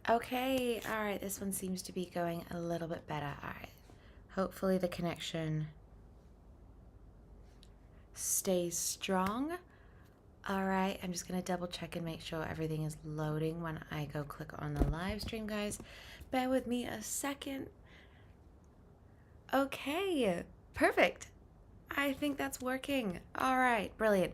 Okay, all right, this one seems to be going a little bit better. All right, hopefully the connection stays strong. All right, I'm just gonna double check and make sure everything is loading when I go click on the live stream, guys. Bear with me a second. Okay, perfect. I think that's working. All right, brilliant.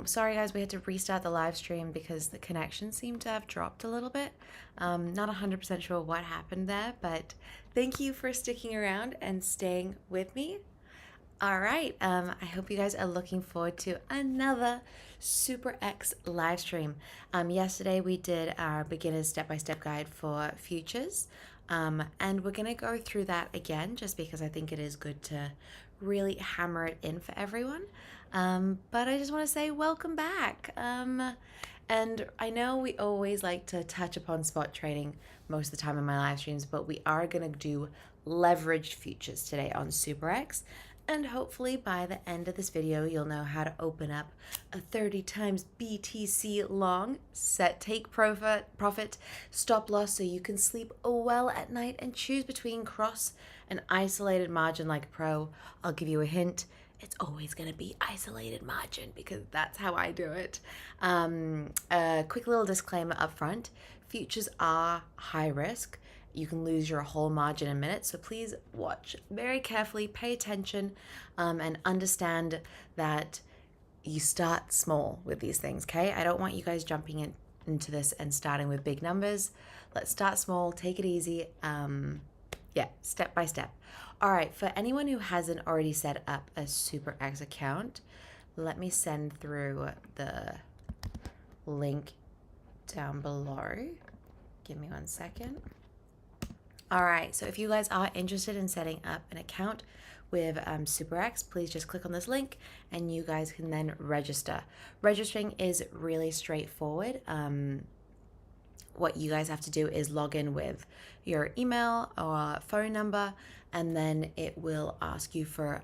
Sorry guys, we had to restart the live stream because the connection seemed to have dropped a little bit. Not 100% sure what happened there, but thank you for sticking around and staying with me. All right, I hope you guys are looking forward to another SuperEx live stream. Yesterday we did our beginner's step-by-step guide for futures, and we're gonna go through that again just because I think it is good to really hammer it in for everyone. But I just want to say welcome back. And I know we always like to touch upon spot trading most of the time in my live streams, but we are going to do leveraged futures today on SuperEx. And hopefully by the end of this video, you'll know how to open up a 30 times BTC long, set take profit, stop loss so you can sleep well at night and choose between cross and isolated margin like a pro. I'll give you a hint. It's always going to be isolated margin because that's how I do it. A quick little disclaimer up front. Futures are high risk. You can lose your whole margin in minutes. So please watch very carefully, pay attention, and understand that you start small with these things, okay? I don't want you guys jumping into this and starting with big numbers. Let's start small, take it easy. Yeah, step by step. All right, for anyone who hasn't already set up a SuperEx account, let me send through the link down below. Give me 1 second. All right, so if you guys are interested in setting up an account with SuperEx, please just click on this link and you guys can then register. Registering is really straightforward. What you guys have to do is log in with your email or phone number, and then it will ask you for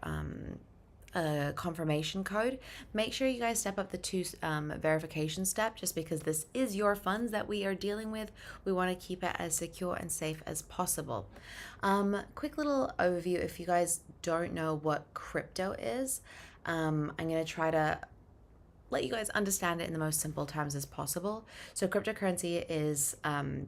a confirmation code. Make sure you guys step up the two verification step, just because this is your funds that we are dealing with. We want to keep it as secure and safe as possible. Quick little overview, if you guys don't know what crypto is, I'm going to try to let you guys understand it in the most simple terms as possible. So cryptocurrency is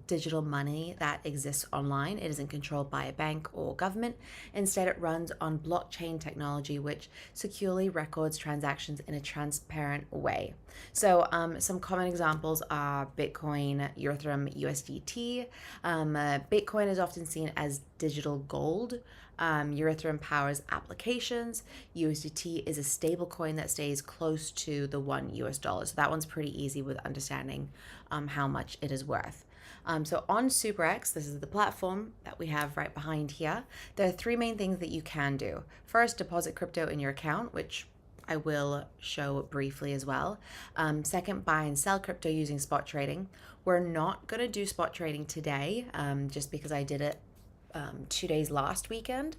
digital money that exists online. It isn't controlled by a bank or government. Instead, it runs on blockchain technology, which securely records transactions in a transparent way. So some common examples are Bitcoin, Ethereum, USDT. Bitcoin is often seen as digital gold. Ethereum powers applications. USDT is a stable coin that stays close to the $1. So that one's pretty easy with understanding how much it is worth. So on SuperEx, this is the platform that we have right behind here. There are three main things that you can do. First, deposit crypto in your account, which I will show briefly as well. Second, buy and sell crypto using spot trading. We're not going to do spot trading today, just because I did it 2 days last weekend.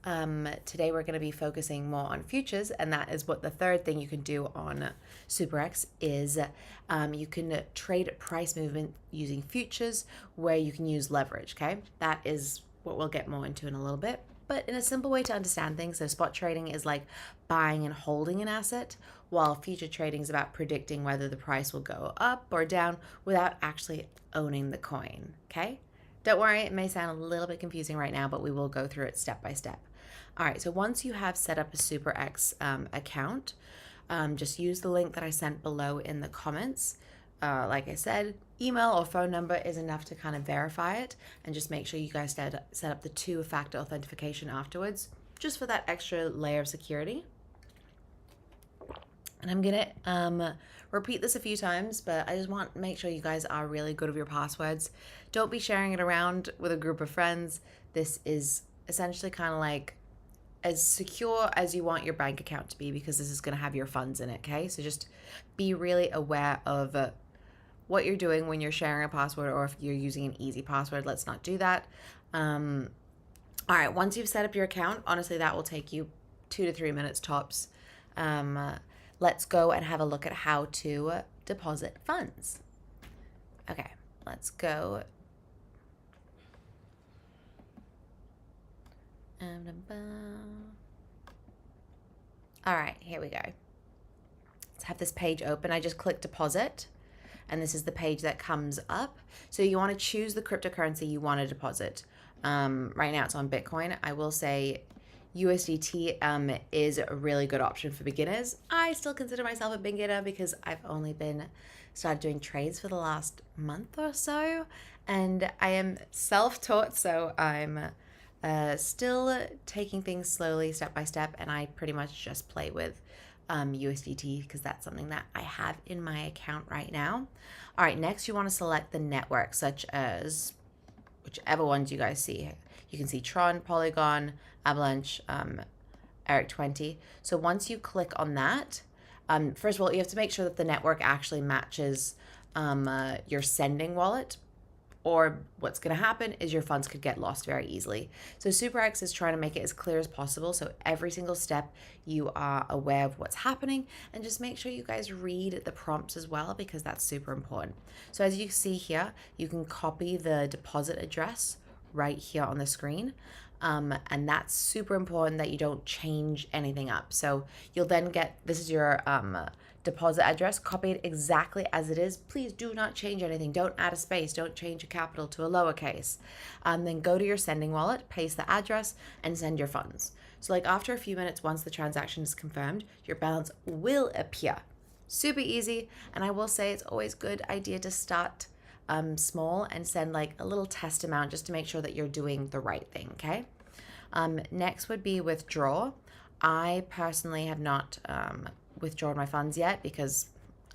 Today we're going to be focusing more on futures, and that is what the third thing you can do on SuperEx is. You can trade price movement using futures, where you can use leverage. Okay, that is what we'll get more into in a little bit. But in a simple way to understand things, so spot trading is like buying and holding an asset, while future trading is about predicting whether the price will go up or down without actually owning the coin. Okay. Don't worry, it may sound a little bit confusing right now, but we will go through it step by step. All right, so once you have set up a SuperEx account, just use the link that I sent below in the comments. Like I said, email or phone number is enough to kind of verify it, and just make sure you guys set up the two-factor authentication afterwards, just for that extra layer of security. And I'm gonna repeat this a few times, but I just want to make sure you guys are really good with your passwords. Don't be sharing it around with a group of friends. This is essentially kind of like as secure as you want your bank account to be, because this is going to have your funds in it, okay? So just be really aware of what you're doing when you're sharing a password, or if you're using an easy password, let's not do that. All right, once you've set up your account, honestly, that will take you 2 to 3 minutes tops. Let's go and have a look at how to deposit funds. Okay, let's go All right, here we go. Let's have this page open. I just click deposit, and this is the page that comes up. So you want to choose the cryptocurrency you want to deposit. Right now it's on Bitcoin. I will say USDT is a really good option for beginners. I still consider myself a beginner because I've only been started doing trades for the last month or so, and I am self-taught, so I'm still taking things slowly, step by step, and I pretty much just play with USDT because that's something that I have in my account right now. All right, next you want to select the network, such as whichever ones you guys see. You can see Tron, Polygon, Avalanche, Eric 20. So once you click on that, first of all, you have to make sure that the network actually matches your sending wallet, or what's going to happen is your funds could get lost very easily. So SuperEx is trying to make it as clear as possible, so every single step you are aware of what's happening, and just make sure you guys read the prompts as well, because that's super important. So as you see here, you can copy the deposit address right here on the screen. And that's super important that you don't change anything up. So you'll then get, this is your deposit address, copy it exactly as it is. Please do not change anything. Don't add a space. Don't change a capital to a lowercase. Then go to your sending wallet, paste the address, and send your funds. So like after a few minutes, once the transaction is confirmed, your balance will appear. Super easy. And I will say it's always a good idea to start small and send like a little test amount just to make sure that you're doing the right thing, okay? Next would be withdraw. I personally have not withdrawn my funds yet because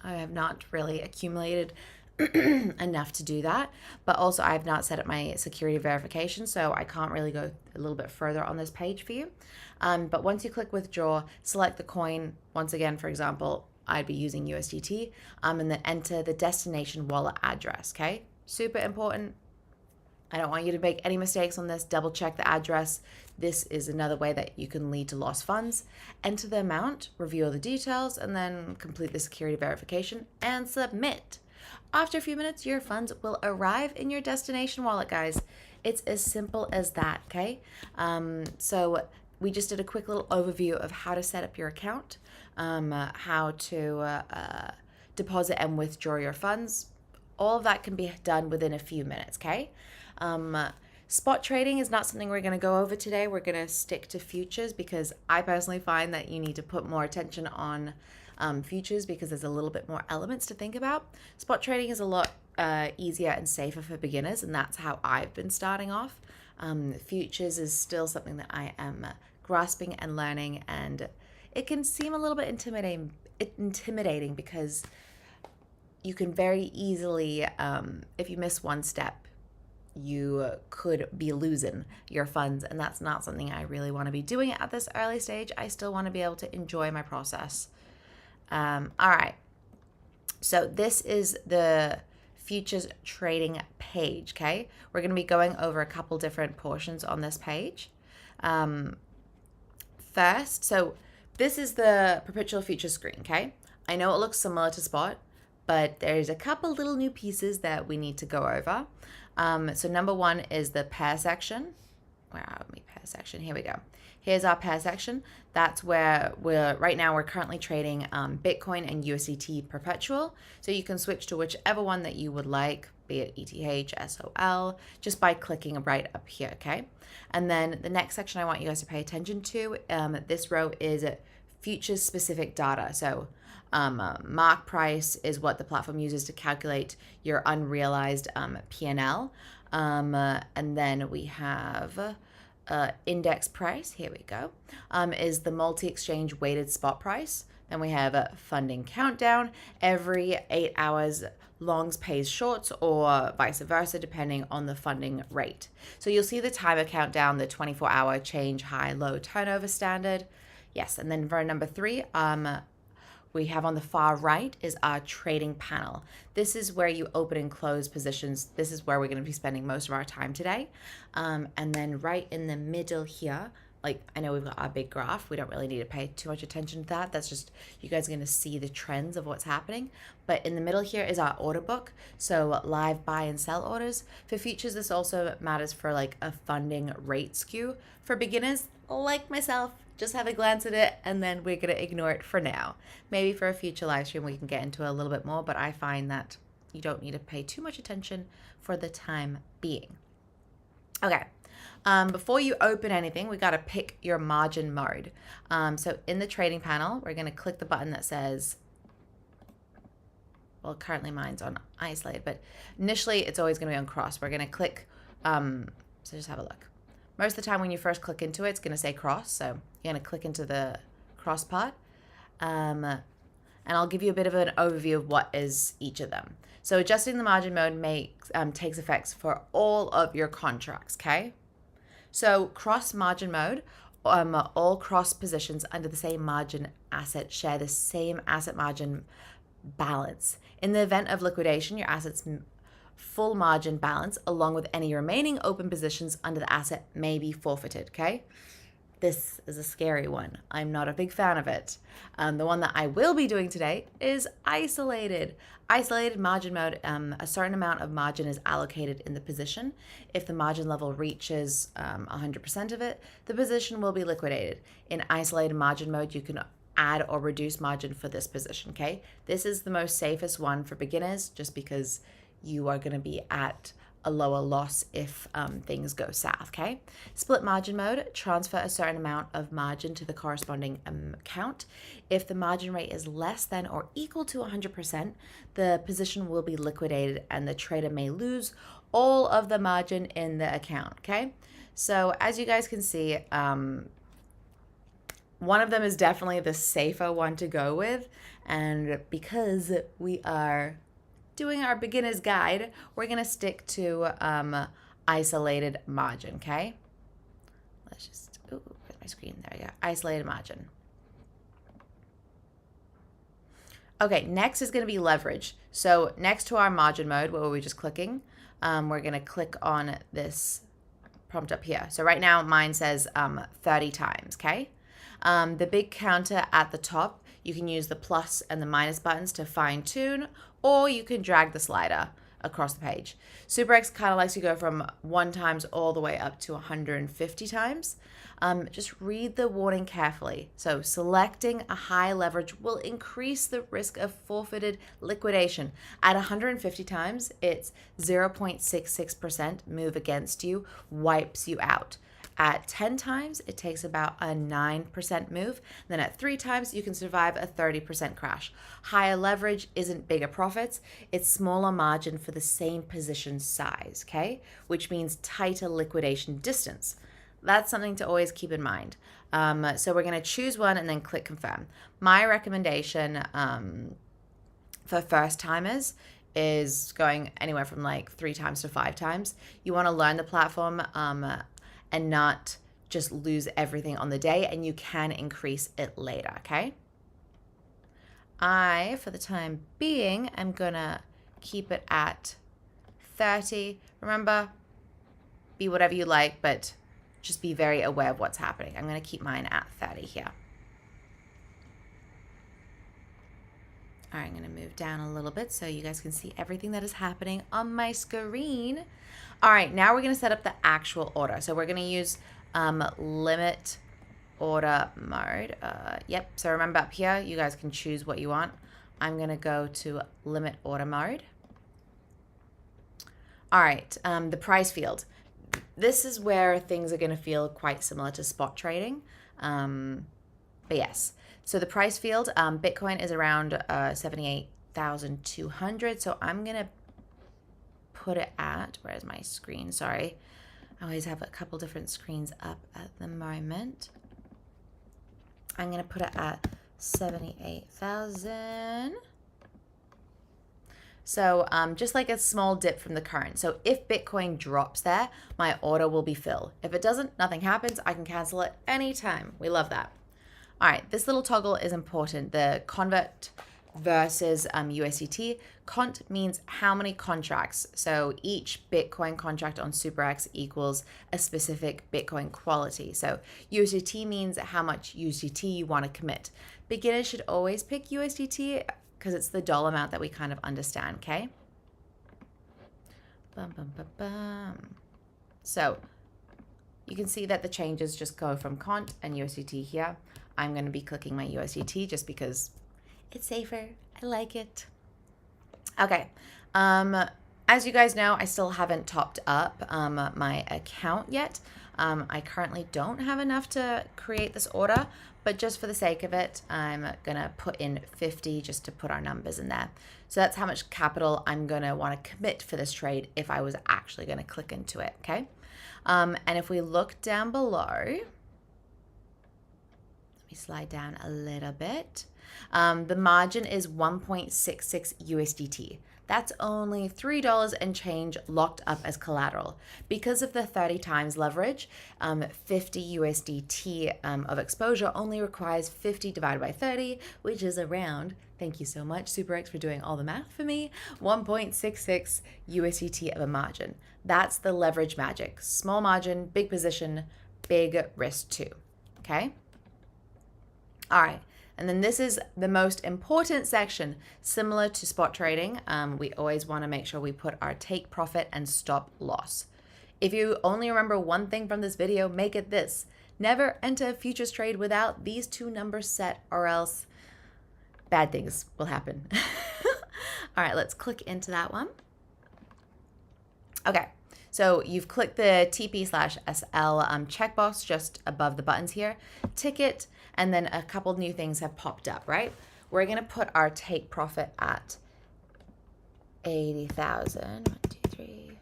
I have not really accumulated enough to do that. But also I have not set up my security verification, so I can't really go a little bit further on this page for you. But once you click withdraw, select the coin. Once again, for example, I'd be using USDT, and then enter the destination wallet address, okay? Super important. I don't want you to make any mistakes on this. Double check the address. This is another way that you can lead to lost funds. Enter the amount, review all the details, and then complete the security verification and submit. After a few minutes, your funds will arrive in your destination wallet, guys. It's as simple as that, okay? So we just did a quick little overview of how to set up your account, how to deposit and withdraw your funds. All of that can be done within a few minutes, okay? Spot trading is not something we're going to go over today. We're going to stick to futures because I personally find that you need to put more attention on futures because there's a little bit more elements to think about. Spot trading is a lot easier and safer for beginners, and that's how I've been starting off. Futures is still something that I am grasping and learning, and it can seem a little bit intimidating because you can very easily, if you miss one step, you could be losing your funds, and that's not something I really want to be doing at this early stage. I still want to be able to enjoy my process. All right, so this is the futures trading page, okay? We're going to be going over a couple different portions on this page. First, so this is the Perpetual futures screen, okay? I know it looks similar to Spot, but there's a couple little new pieces that we need to go over. So number one is the pair section. Where are we? Pair section. Here we go. Here's our pair section. That's where right now we're currently trading Bitcoin and USDT Perpetual. So you can switch to whichever one that you would like, be it ETH, SOL, just by clicking right up here, okay? And then the next section I want you guys to pay attention to, this row is futures specific data. So mark price is what the platform uses to calculate your unrealized P&L. And then we have index price, here we go, is the multi-exchange weighted spot price. Then we have a funding countdown. Every 8 hours, longs pays shorts or vice versa, depending on the funding rate. So you'll see the timer countdown, the 24-hour change high, low turnover standard. Yes, and then for number 3, we have on the far right is our trading panel. This is where you open and close positions. This is where we're going to be spending most of our time today. And then right in the middle here, like, I know we've got our big graph. We don't really need to pay too much attention to that. That's just, you guys are going to see the trends of what's happening. But in the middle here is our order book. So live buy and sell orders. For futures, this also matters for like a funding rate skew. For beginners like myself, just have a glance at it and then we're going to ignore it for now. Maybe for a future live stream, we can get into it a little bit more, but I find that you don't need to pay too much attention for the time being. Okay. Before you open anything, we got to pick your margin mode. So in the trading panel, we're going to click the button that says, well, currently mine's on isolated, but initially it's always going to be on cross. We're going to click, so just have a look. Most of the time when you first click into it, it's going to say cross. So you're going to click into the cross part. And I'll give you a bit of an overview of what is each of them. So adjusting the margin mode takes effects for all of your contracts, okay? So cross margin mode, all cross positions under the same margin asset share the same asset margin balance. In the event of liquidation, your asset's full margin balance, along with any remaining open positions under the asset, may be forfeited, okay? This is a scary one. I'm not a big fan of it. The one that I will be doing today is isolated. Isolated margin mode, a certain amount of margin is allocated in the position. If the margin level reaches 100% of it, the position will be liquidated. In isolated margin mode, you can add or reduce margin for this position, okay? This is the most safest one for beginners just because you are going to be at a lower loss if things go south, okay? Split margin mode, transfer a certain amount of margin to the corresponding account. If the margin rate is less than or equal to 100%, the position will be liquidated and the trader may lose all of the margin in the account, okay? So as you guys can see, one of them is definitely the safer one to go with, and because we are doing our beginner's guide, we're going to stick to isolated margin, okay? Let's just, ooh, where's my screen? There we go. Isolated margin. Okay, next is going to be leverage. So next to our margin mode, where we're just clicking, we're going to click on this prompt up here. So right now mine says 30 times, okay? The big counter at the top, you can use the plus and the minus buttons to fine tune, or you can drag the slider across the page. SuperEx kind of likes to go from 1 times all the way up to 150 times. Just read the warning carefully. So selecting a high leverage will increase the risk of forfeited liquidation. At 150 times, it's 0.66% move against you, wipes you out. At 10 times, it takes about a 9% move. Then at 3 times, you can survive a 30% crash. Higher leverage isn't bigger profits. It's smaller margin for the same position size, okay? Which means tighter liquidation distance. That's something to always keep in mind. So we're going to choose one and then click confirm. My recommendation for first timers is going anywhere from like 3 times to 5 times. You want to learn the platform and not just lose everything on the day, and you can increase it later, okay? I, for the time being, am gonna keep it at 30. Remember, be whatever you like, but just be very aware of what's happening. I'm gonna keep mine at 30 here. All right, I'm gonna move down a little bit so you guys can see everything that is happening on my screen. All right, now we're gonna set up the actual order. So we're gonna use limit order mode. Yep, so remember up here, you guys can choose what you want. I'm gonna go to limit order mode. All right, the price field. This is where things are gonna feel quite similar to spot trading. But yes, so the price field, Bitcoin is around 78,200. So I'm gonna put it at, where's my screen? Sorry. I always have a couple different screens up at the moment. I'm going to put it at 78,000. So just like a small dip from the current. So if Bitcoin drops there, my order will be filled. If it doesn't, nothing happens. I can cancel it anytime. We love that. All right, this little toggle is important. The convert versus USDT. Cont means how many contracts. So each Bitcoin contract on SuperEx equals a specific Bitcoin quality. So USDT means how much USDT you want to commit. Beginners should always pick USDT because it's the dollar amount that we kind of understand, okay? Bum, bum, bum, bum. So you can see that the changes just go from Cont and USDT here. I'm going to be clicking my USDT just because it's safer. I like it. Okay. As you guys know, I still haven't topped up my account yet. I currently don't have enough to create this order, but just for the sake of it, I'm going to put in 50 just to put our numbers in there. So that's how much capital I'm going to want to commit for this trade if I was actually going to click into it, okay? And if we look down below, let me slide down a little bit. The margin is 1.66 USDT. That's only $3 and change locked up as collateral. Because of the 30 times leverage, 50 USDT of exposure only requires 50 divided by 30, which is around, thank you so much, SuperEx, for doing all the math for me, 1.66 USDT of a margin. That's the leverage magic. Small margin, big position, big risk too, okay? All right. And then this is the most important section. Similar to spot trading, we always want to make sure we put our take profit and stop loss. If you only remember one thing from this video, make it this. Never enter a futures trade without these two numbers set, or else bad things will happen. All right, let's click into that one. Okay. So you've clicked the TP/SL checkbox just above the buttons here, ticket, and then a couple new things have popped up, right? We're going to put our take profit at 80,000. 1, 2, 3.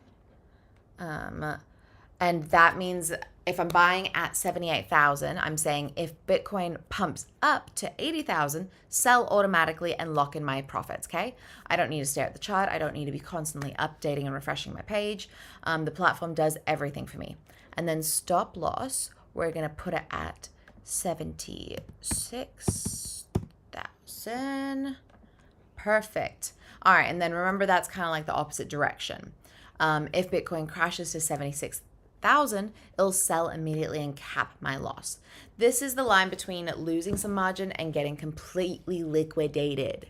And that means if I'm buying at 78,000, I'm saying if Bitcoin pumps up to 80,000, sell automatically and lock in my profits, okay? I don't need to stare at the chart. I don't need to be constantly updating and refreshing my page. The platform does everything for me. And then stop loss, we're going to put it at 76,000. Perfect. All right, and then remember that's kind of like the opposite direction. If Bitcoin crashes to 76,000, it'll sell immediately and cap my loss. This is the line between losing some margin and getting completely liquidated.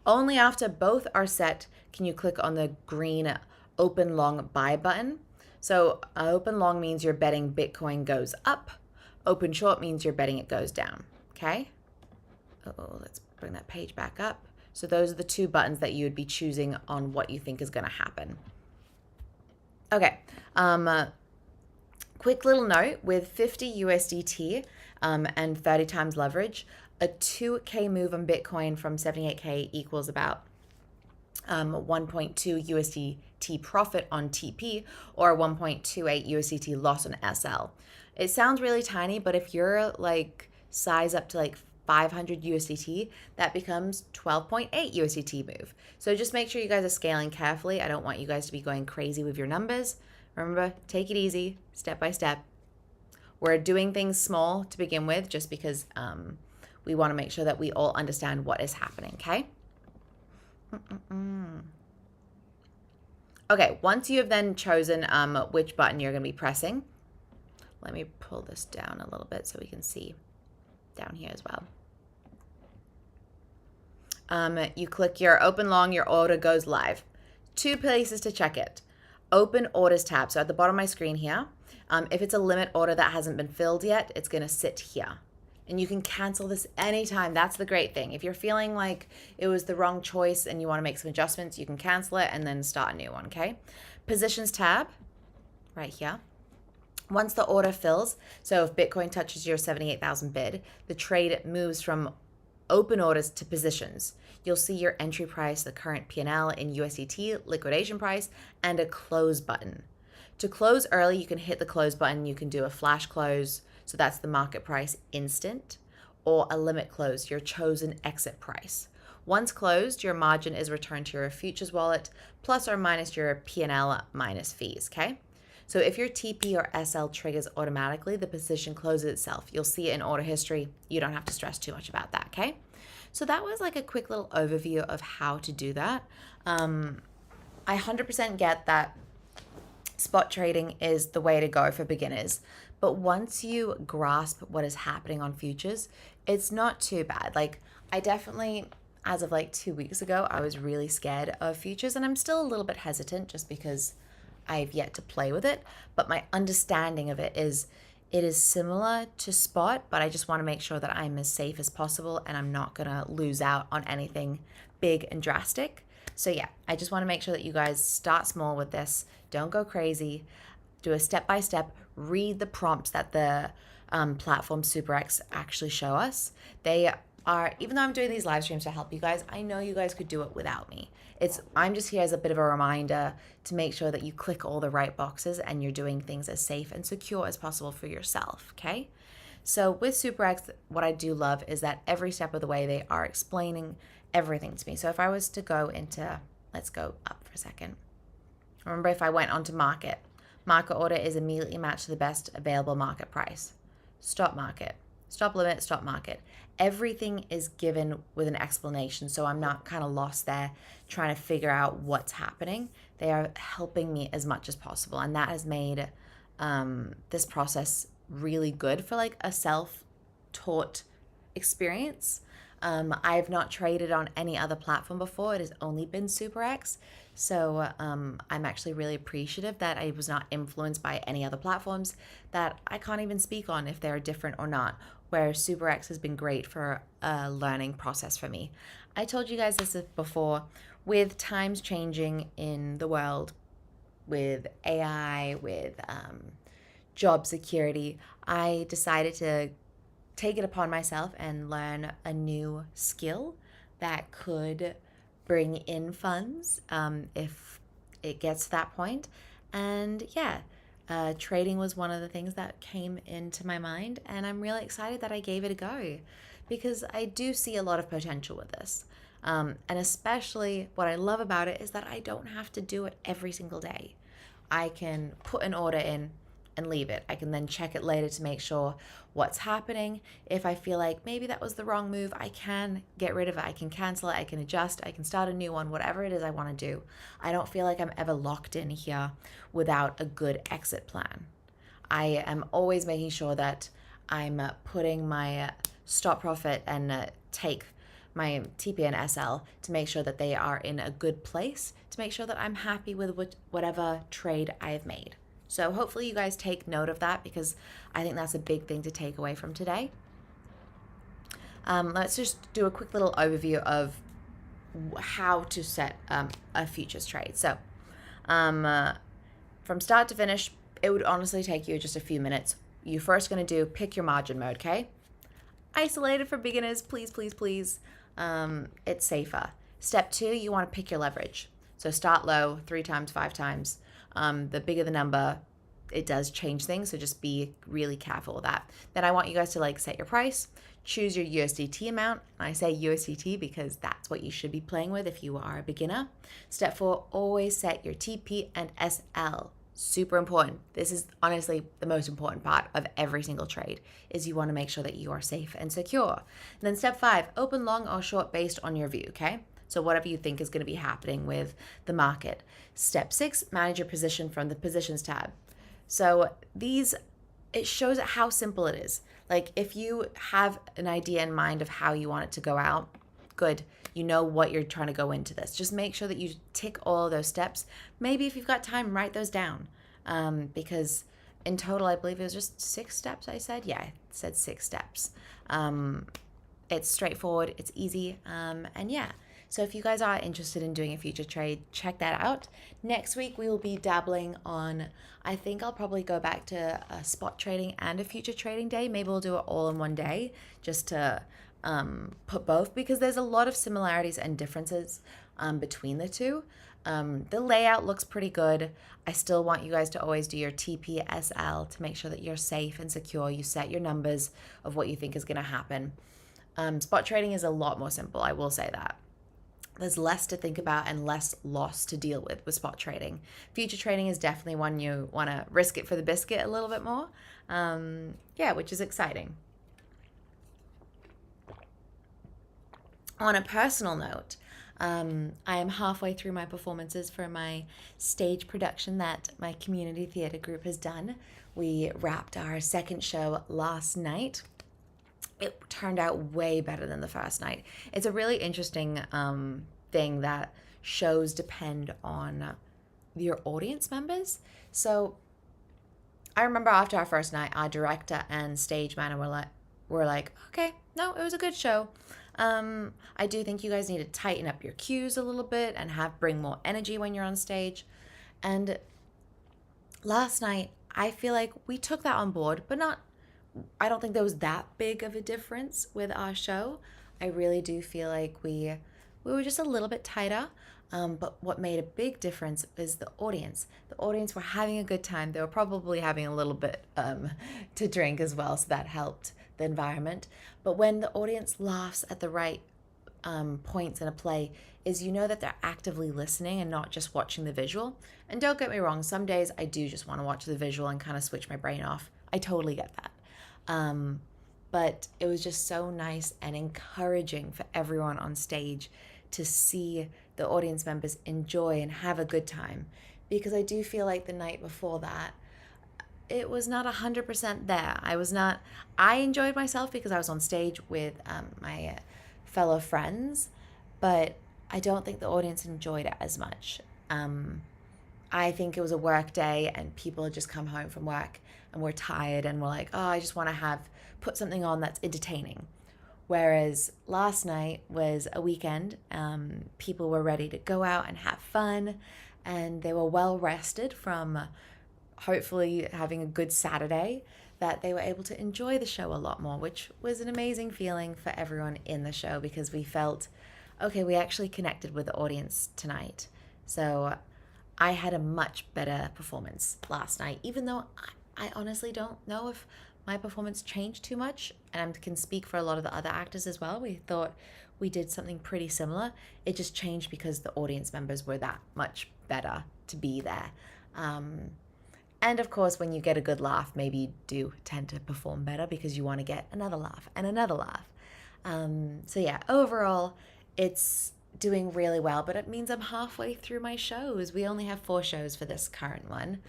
Only after both are set can you click on the green open long buy button. So open long means you're betting Bitcoin goes up. Open short means you're betting it goes down, okay? Oh, let's bring that page back up. So those are the two buttons that you would be choosing on what you think is going to happen. Okay, quick little note, with 50 USDT and 30 times leverage, a 2K move on Bitcoin from 78K equals about 1.2 USDT profit on TP or 1.28 USDT loss on SL. It sounds really tiny, but if you're like size up to like 500 USDT, that becomes 12.8 USDT move. So just make sure you guys are scaling carefully. I don't want you guys to be going crazy with your numbers. Remember, take it easy, step by step. We're doing things small to begin with just because we want to make sure that we all understand what is happening, okay? Okay, once you have then chosen which button you're going to be pressing, let me pull this down a little bit so we can see down here as well. You click your open long, your order goes live. Two places to check it. Open orders tab. So at the bottom of my screen here, if it's a limit order that hasn't been filled yet, it's going to sit here. And you can cancel this anytime. That's the great thing. If you're feeling like it was the wrong choice and you want to make some adjustments, you can cancel it and then start a new one, okay? Positions tab, right here. Once the order fills, so if Bitcoin touches your 78,000 bid, the trade moves from open orders to positions. You'll see your entry price, the current P&L in USDT, liquidation price, and a close button. To close early, you can hit the close button. You can do a flash close, so that's the market price instant, or a limit close, your chosen exit price. Once closed, your margin is returned to your futures wallet, plus or minus your P&L minus fees, okay? So if your TP or SL triggers automatically, the position closes itself. You'll see it in order history. You don't have to stress too much about that, okay? So that was like a quick little overview of how to do that. I 100% get that spot trading is the way to go for beginners. But once you grasp what is happening on futures, it's not too bad. Like, I definitely, as of like 2 weeks ago, I was really scared of futures, and I'm still a little bit hesitant just because I've yet to play with it. But my understanding of it is similar to spot, but I just want to make sure that I'm as safe as possible and I'm not going to lose out on anything big and drastic. So yeah, I just want to make sure that you guys start small with this. Don't go crazy. Do a step-by-step. Read the prompts that the platform SuperEx actually show us. They are, even though I'm doing these live streams to help you guys, I know you guys could do it without me. I'm just here as a bit of a reminder to make sure that you click all the right boxes and you're doing things as safe and secure as possible for yourself, okay? So with SuperEx, what I do love is that every step of the way they are explaining everything to me. So if I was to go into, let's go up for a second. Remember, if I went onto market order is immediately matched to the best available market price. Stop market, stop limit, stop market. Everything is given with an explanation, so I'm not kind of lost there trying to figure out what's happening. They are helping me as much as possible, and that has made this process really good for like a self-taught experience. I've not traded on any other platform before. It has only been SuperEx. So I'm actually really appreciative that I was not influenced by any other platforms that I can't even speak on if they're different or not, where SuperEx has been great for a learning process for me. I told you guys this before, with times changing in the world, with AI, with job security, I decided to take it upon myself and learn a new skill that could bring in funds if it gets to that point. And yeah, trading was one of the things that came into my mind, and I'm really excited that I gave it a go because I do see a lot of potential with this. And especially what I love about it is that I don't have to do it every single day. I can put an order in and leave it. I can then check it later to make sure what's happening. If I feel like maybe that was the wrong move, I can get rid of it. I can cancel it. I can adjust. I can start a new one, whatever it is I want to do. I don't feel like I'm ever locked in here without a good exit plan. I am always making sure that I'm putting my stop profit and take my TP and SL to make sure that they are in a good place, to make sure that I'm happy with whatever trade I have made. So hopefully you guys take note of that because I think that's a big thing to take away from today. Let's just do a quick little overview of how to set a futures trade. So from start to finish, it would honestly take you just a few minutes. You're first going to do pick your margin mode, okay? Isolated for beginners, please, please, please. It's safer. Step 2, you want to pick your leverage. So start low, 3 times, 5 times. The bigger the number, it does change things, so just be really careful with that. Then I want you guys to like set your price, choose your USDT amount. I say USDT because that's what you should be playing with if you are a beginner. Step 4, always set your TP and SL. Super important. This is honestly the most important part of every single trade, is you want to make sure that you are safe and secure. And then step 5, open long or short based on your view, okay? So whatever you think is going to be happening with the market. Step 6, manage your position from the positions tab. So it shows how simple it is. Like if you have an idea in mind of how you want it to go out, good. You know what you're trying to go into this. Just make sure that you tick all of those steps. Maybe if you've got time, write those down. Because in total, I believe it was just 6 steps I said. Yeah, I said 6 steps. It's straightforward, it's easy, and yeah. So if you guys are interested in doing a future trade, check that out. Next week, we will be dabbling on, I think I'll probably go back to a spot trading and a future trading day. Maybe we'll do it all in one day just to put both, because there's a lot of similarities and differences between the two. The layout looks pretty good. I still want you guys to always do your TPSL to make sure that you're safe and secure. You set your numbers of what you think is going to happen. Spot trading is a lot more simple, I will say that. There's less to think about and less loss to deal with spot trading. Future trading is definitely one you want to risk it for the biscuit a little bit more. Yeah, which is exciting. On a personal note, I am halfway through my performances for my stage production that my community theatre group has done. We wrapped our second show last night. It turned out way better than the first night. It's a really interesting thing that shows depend on your audience members. So I remember after our first night, our director and stage manager were like, okay, no, it was a good show. I do think you guys need to tighten up your cues a little bit and bring more energy when you're on stage. And last night, I feel like we took that on board, but not. I don't think there was that big of a difference with our show. I really do feel like we were just a little bit tighter. But what made a big difference is the audience. The audience were having a good time. They were probably having a little bit to drink as well, so that helped the environment. But when the audience laughs at the right points in a play, is you know that they're actively listening and not just watching the visual. And don't get me wrong, some days I do just want to watch the visual and kind of switch my brain off. I totally get that. But it was just so nice and encouraging for everyone on stage to see the audience members enjoy and have a good time, because I do feel like the night before that it was not 100% there. I enjoyed myself because I was on stage with my fellow friends, but I don't think the audience enjoyed it as much. I think it was a work day and people had just come home from work and were tired and were like, oh, I just want to put something on that's entertaining. Whereas last night was a weekend. People were ready to go out and have fun, and they were well rested from hopefully having a good Saturday, that they were able to enjoy the show a lot more, which was an amazing feeling for everyone in the show, because we felt, okay, we actually connected with the audience tonight. So I had a much better performance last night, even though I honestly don't know if my performance changed too much, and I can speak for a lot of the other actors as well. We thought we did something pretty similar. It just changed because the audience members were that much better to be there. And of course, when you get a good laugh, maybe you do tend to perform better because you want to get another laugh and another laugh. So yeah, overall, it's doing really well, but it means I'm halfway through my shows. We only have 4 shows for this current one.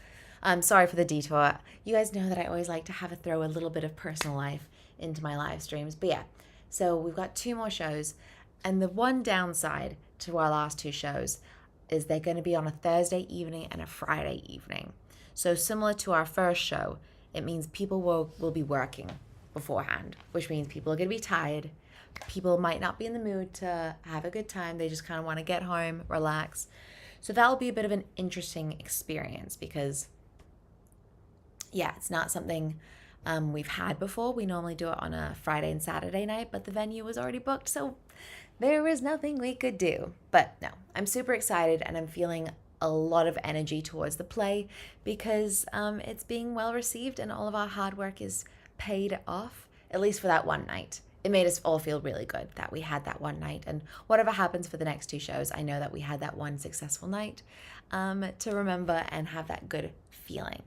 I'm sorry for the detour. You guys know that I always like to throw a little bit of personal life into my live streams. But yeah, so we've got 2 more shows. And the one downside to our last 2 shows is they're going to be on a Thursday evening and a Friday evening. So similar to our first show, it means people will be working beforehand, which means people are going to be tired. People might not be in the mood to have a good time. They just kind of want to get home, relax. So that'll be a bit of an interesting experience because, yeah, it's not something we've had before. We normally do it on a Friday and Saturday night, but the venue was already booked, so there was nothing we could do. But no, I'm super excited and I'm feeling a lot of energy towards the play because it's being well received and all of our hard work is paid off, at least for that one night. It made us all feel really good that we had that one night, and whatever happens for the next 2 shows, I know that we had that one successful night to remember and have that good feeling.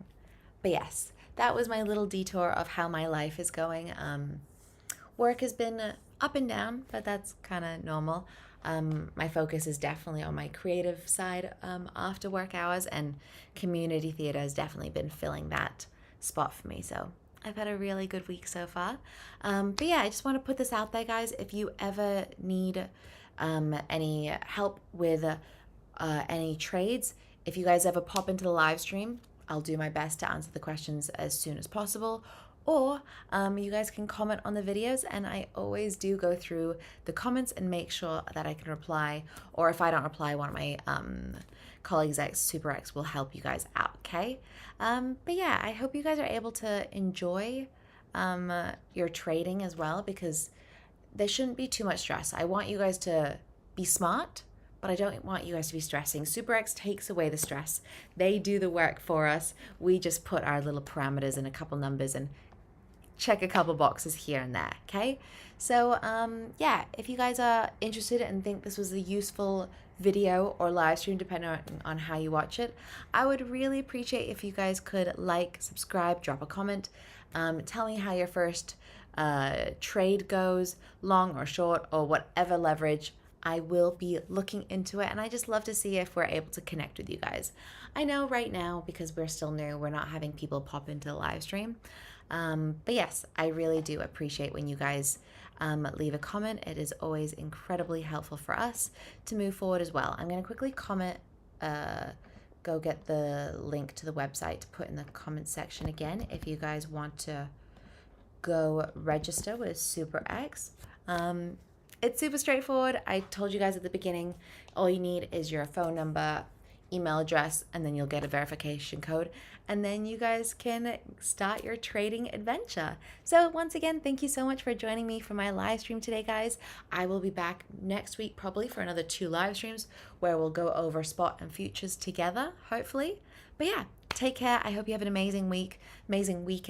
But yes, that was my little detour of how my life is going. Work has been up and down, but that's kind of normal. My focus is definitely on my creative side after work hours, and community theater has definitely been filling that spot for me. So I've had a really good week so far. But yeah, I just want to put this out there, guys. If you ever need any help with any trades, if you guys ever pop into the live stream, I'll do my best to answer the questions as soon as possible. Or you guys can comment on the videos, and I always do go through the comments and make sure that I can reply. Or if I don't reply, one of my colleagues at SuperEx will help you guys out, okay? But yeah, I hope you guys are able to enjoy your trading as well, because there shouldn't be too much stress. I want you guys to be smart, but I don't want you guys to be stressing. SuperEx takes away the stress. They do the work for us. We just put our little parameters and a couple numbers and check a couple boxes here and there, okay? So yeah, if you guys are interested and think this was a useful video or live stream, depending on how you watch it, I would really appreciate if you guys could like, subscribe, drop a comment, tell me how your first trade goes, long or short, or whatever leverage, I will be looking into it, and I just love to see if we're able to connect with you guys. I know right now, because we're still new, we're not having people pop into the live stream. But yes, I really do appreciate when you guys leave a comment. It is always incredibly helpful for us to move forward as well. I'm going to quickly comment, go get the link to the website to put in the comment section again if you guys want to go register with SuperEx. It's super straightforward. I told you guys at the beginning, all you need is your phone number, email address, and then you'll get a verification code. And then you guys can start your trading adventure. So once again, thank you so much for joining me for my live stream today, guys. I will be back next week probably for another 2 live streams where we'll go over spot and futures together, hopefully. But yeah, take care. I hope you have an amazing week, amazing weekend.